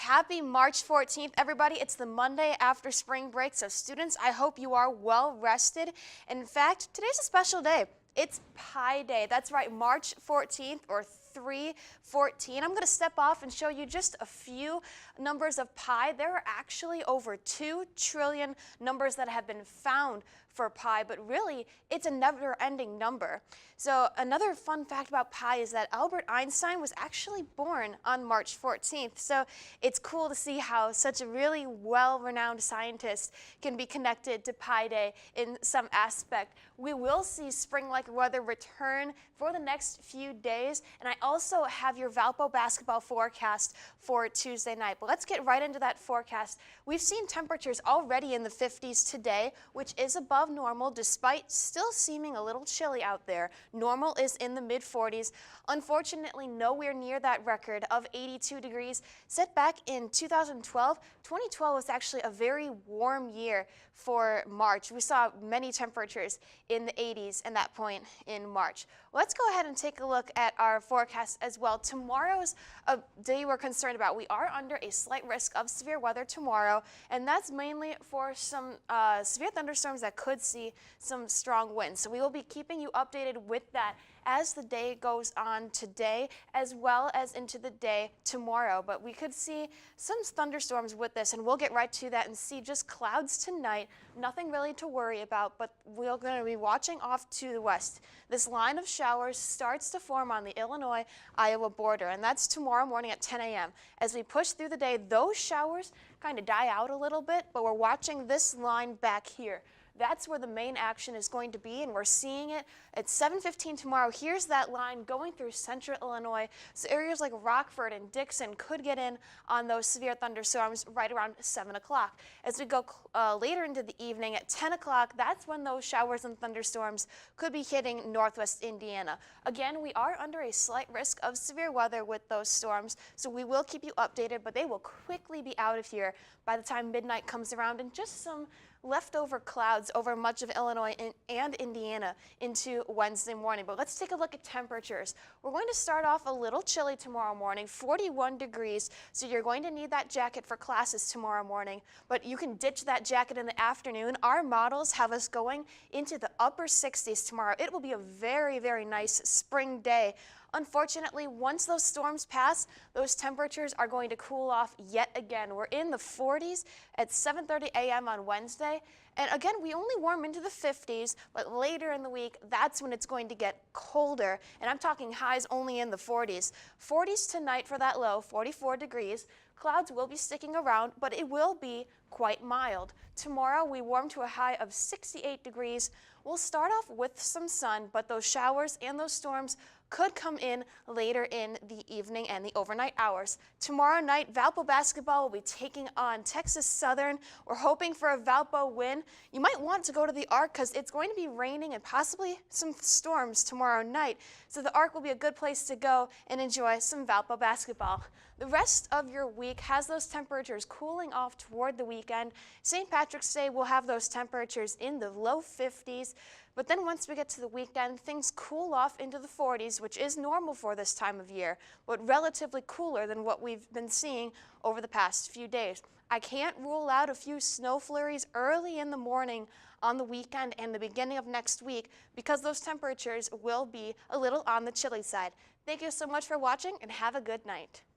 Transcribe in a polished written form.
Happy March 14th, everybody. It's the Monday after spring break, so students, I hope you are well rested. In fact, today's a special day. It's Pi Day. That's right, March 14th or 3/14. I'm going to step off and show you just a few numbers of pi. There are actually over 2 trillion numbers that have been found for pi, but really it's a never-ending number. So another fun fact about pi is that Albert Einstein was actually born on March 14th. So it's cool to see how such a really well-renowned scientist can be connected to Pi Day in some aspect. We will see spring-like weather return for the next few days, and I also have your Valpo basketball forecast for Tuesday night. But let's get right into that forecast. We've seen temperatures already in the 50s today, which is above normal despite still seeming a little chilly out there. Normal is in the mid-40s. Unfortunately, nowhere near that record of 82 degrees set back in 2012. 2012 was actually a very warm year for March. We saw many temperatures in the 80s at that point in March. Let's go ahead and take a look at our forecast as well. Tomorrow's a day we're concerned about. We are under a slight risk of severe weather tomorrow, and that's mainly for some severe thunderstorms that could see some strong winds. So we will be keeping you updated with that as the day goes on today, as well as into the day tomorrow. But we could see some thunderstorms with this, and we'll get right to that and see just clouds tonight. Nothing really to worry about, but we're going to be watching off to the west. This line of showers starts to form on the Illinois-Iowa border, and that's tomorrow morning at 10 a.m. As we push through the day, those showers kind of die out a little bit, but we're watching this line back here. That's where the main action is going to be, and we're seeing it at 7:15 tomorrow. Here's that line going through central Illinois. So areas like Rockford and Dixon could get in on those severe thunderstorms right around 7 o'clock. As we go later into the evening at 10 o'clock, that's when those showers and thunderstorms could be hitting northwest Indiana. Again, we are under a slight risk of severe weather with those storms, so we will keep you updated, but they will quickly be out of here by the time midnight comes around, and just some leftover clouds over much of Illinois and Indiana into Wednesday morning. But let's take a look at temperatures. We're going to start off a little chilly tomorrow morning, 41 degrees, so you're going to need that jacket for classes tomorrow morning, but you can ditch that jacket in the afternoon. Our models have us going into the upper 60s tomorrow. It will be a very, very nice spring day. Unfortunately, once those storms pass, those temperatures are going to cool off yet again. We're in the 40s at 7:30 a.m. on Wednesday. And again, we only warm into the 50s, but later in the week, that's when it's going to get colder. And I'm talking highs only in the 40s. 40s tonight for that low, 44 degrees. Clouds will be sticking around, but it will be quite mild. Tomorrow, we warm to a high of 68 degrees. We'll start off with some sun, but those showers and those storms could come in later in the evening and the overnight hours. Tomorrow night, Valpo basketball will be taking on Texas Southern. We're hoping for a Valpo win. You might want to go to the Arc because it's going to be raining and possibly some storms tomorrow night. So the Arc will be a good place to go and enjoy some Valpo basketball. The rest of your week has those temperatures cooling off toward the weekend. St. Patrick's Day will have those temperatures in the low 50s. But then once we get to the weekend, things cool off into the 40s, which is normal for this time of year, but relatively cooler than what we've been seeing over the past few days. I can't rule out a few snow flurries early in the morning on the weekend and the beginning of next week because those temperatures will be a little on the chilly side. Thank you so much for watching and have a good night.